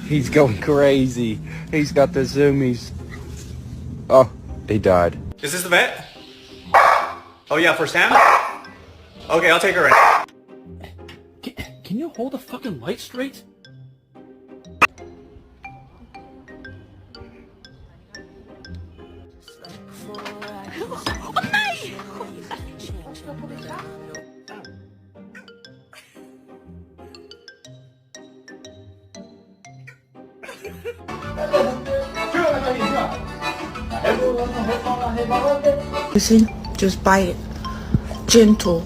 He's going crazy. He's got the zoomies. Oh, he died. Is this the vet? Oh yeah, for Sam? Okay, I'll take her in. Can you hold the fucking light straight? You see, just bite it. Gentle.